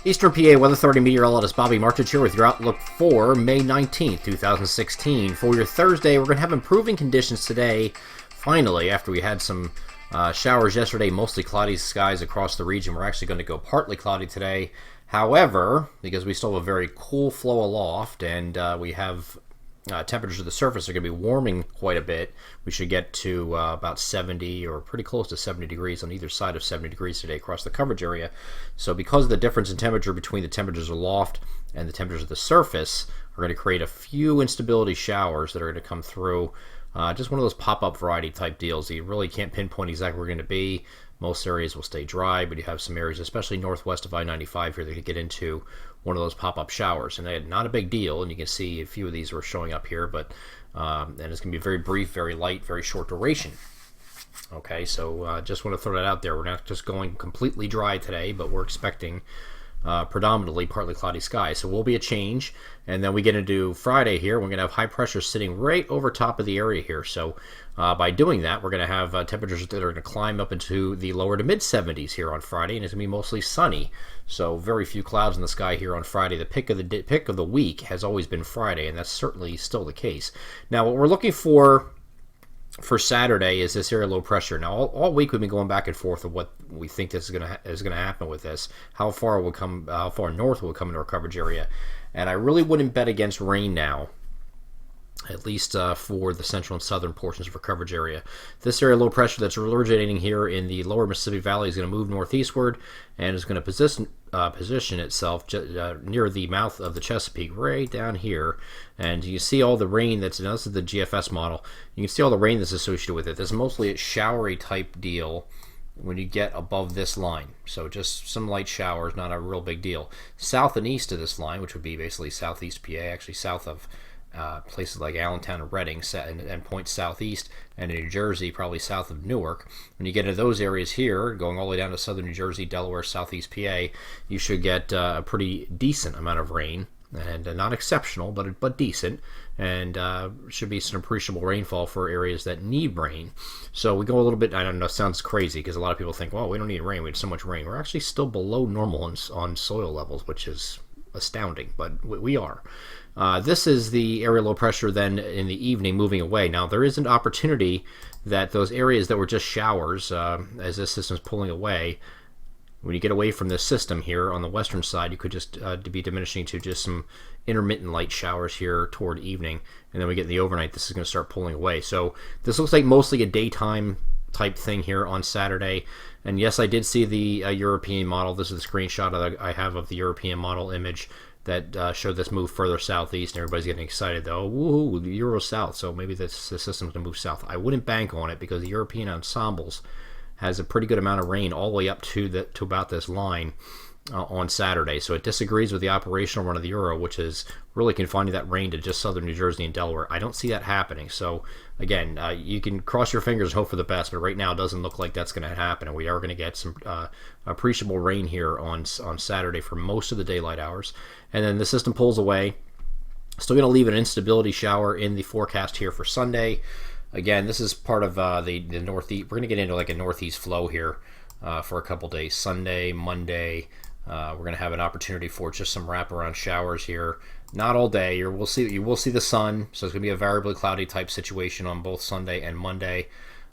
Eastern PA Weather Authority meteorologist Bobby Martrich here with your outlook for May 19th, 2016. For your Thursday, we're going to have improving conditions today, finally, after we had some showers yesterday, mostly cloudy skies across the region. We're actually going to go partly cloudy today. However, because we still have a very cool flow aloft and we have temperatures of the surface are going to be warming quite a bit. We should get to about 70 or pretty close to 70 degrees on either side of 70 degrees today across the coverage area. So because of the difference in temperature between the temperatures aloft and the temperatures of the surface, we're going to create a few instability showers that are going to come through. Just one of those pop-up variety type deals. You really can't pinpoint exactly where we're going to be. Most areas will stay dry, but you have some areas, especially northwest of I-95 here, that could get into one of those pop-up showers. And not a big deal, and you can see a few of these are showing up here, but and it's going to be very brief, very light, very short duration. Okay, so just want to throw that out there. We're not just going completely dry today, but we're expecting predominantly partly cloudy skies. So will be a change. And then we get into Friday here. We're going to have high pressure sitting right over top of the area here. So by doing that, we're going to have temperatures that are going to climb up into the lower to mid 70s here on Friday, and it's going to be mostly sunny. So very few clouds in the sky here on Friday. The pick of the week has always been Friday, and that's certainly still the case. Now, what we're looking for Saturday is this area low pressure. Now, all week we've been going back and forth of what we think this is going to happen with this. How far north will it come into our coverage area? And I really wouldn't bet against rain now, at least for the central and southern portions of our coverage area. This area low pressure that's originating here in the lower Mississippi Valley is going to move northeastward and is going to position itself near the mouth of the Chesapeake, right down here. And you can see all the rain this is the GFS model. You can see all the rain that's associated with it. This is mostly a showery type deal when you get above this line. So just some light showers, not a real big deal. South and east of this line, which would be basically southeast PA, actually south of places like Allentown and Reading, and points southeast, and in New Jersey, probably south of Newark. When you get into those areas here, going all the way down to southern New Jersey, Delaware, southeast PA, you should get a pretty decent amount of rain, and not exceptional, but decent, and should be some appreciable rainfall for areas that need rain. So we go a little bit, I don't know, it sounds crazy because a lot of people think, well, we don't need rain, we have so much rain. We're actually still below normal on soil levels, which is astounding, but we are. This is the area low pressure then in the evening moving away. Now there is an opportunity that those areas that were just showers, as this system is pulling away, when you get away from this system here on the western side, you could just be diminishing to just some intermittent light showers here toward evening, and then we get in the overnight, this is going to start pulling away. So this looks like mostly a daytime type thing here on Saturday. And yes, I did see the European model. This is the screenshot that I have of the European model image that showed this move further southeast, and everybody's getting excited though. Woohoo, the Euro south, so maybe the system's going to move south. I wouldn't bank on it because the European ensembles has a pretty good amount of rain all the way up to about this line on Saturday. So it disagrees with the operational run of the Euro, which is really confining that rain to just southern New Jersey and Delaware. I don't see that happening. So again, you can cross your fingers and hope for the best, but right now it doesn't look like that's going to happen, and we are going to get some appreciable rain here on Saturday for most of the daylight hours. And then the system pulls away. Still going to leave an instability shower in the forecast here for Sunday. Again, this is part of the northeast. We're going to get into like a northeast flow here for a couple days. Sunday, Monday, we're going to have an opportunity for just some wraparound showers here. Not all day. You will see the sun, so it's going to be a variably cloudy type situation on both Sunday and Monday.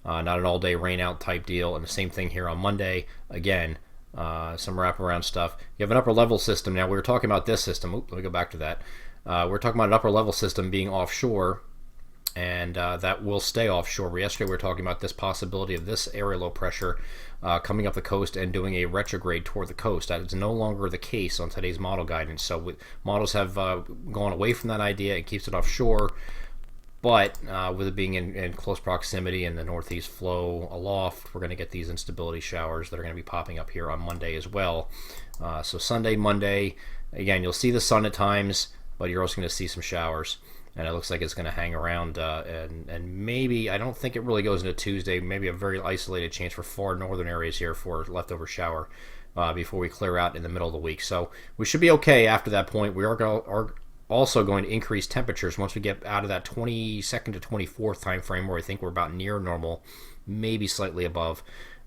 Not an all-day rain-out type deal. And the same thing here on Monday. Again, some wraparound stuff. You have an upper-level system. Now, we were talking about this system. Let me go back to that. We're talking about an upper-level system being offshore, and that will stay offshore. Yesterday we were talking about this possibility of this area low pressure coming up the coast and doing a retrograde toward the coast. That is no longer the case on today's model guidance. So models have gone away from that idea. It keeps it offshore, but with it being in close proximity and the northeast flow aloft, we're going to get these instability showers that are going to be popping up here on Monday as well. So Sunday, Monday, again, you'll see the sun at times, but you're also going to see some showers. And it looks like it's going to hang around, and maybe, I don't think it really goes into Tuesday, maybe a very isolated chance for far northern areas here for leftover shower before we clear out in the middle of the week. So we should be okay after that point. We are also going to increase temperatures once we get out of that 22nd to 24th time frame, where I think we're about near normal, maybe slightly above.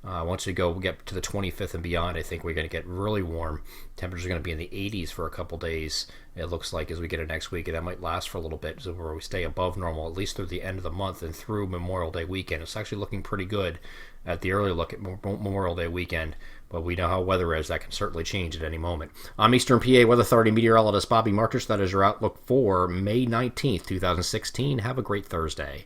Once we get to the 25th and beyond, I think we're going to get really warm. Temperatures are going to be in the 80s for a couple days, it looks like, as we get into next week, and that might last for a little bit, so where we stay above normal, at least through the end of the month and through Memorial Day weekend. It's actually looking pretty good at the early look at Memorial Day weekend, but we know how weather is. That can certainly change at any moment. I'm Eastern PA Weather Authority meteorologist Bobby Martrich. That is your outlook for May 19th, 2016. Have a great Thursday.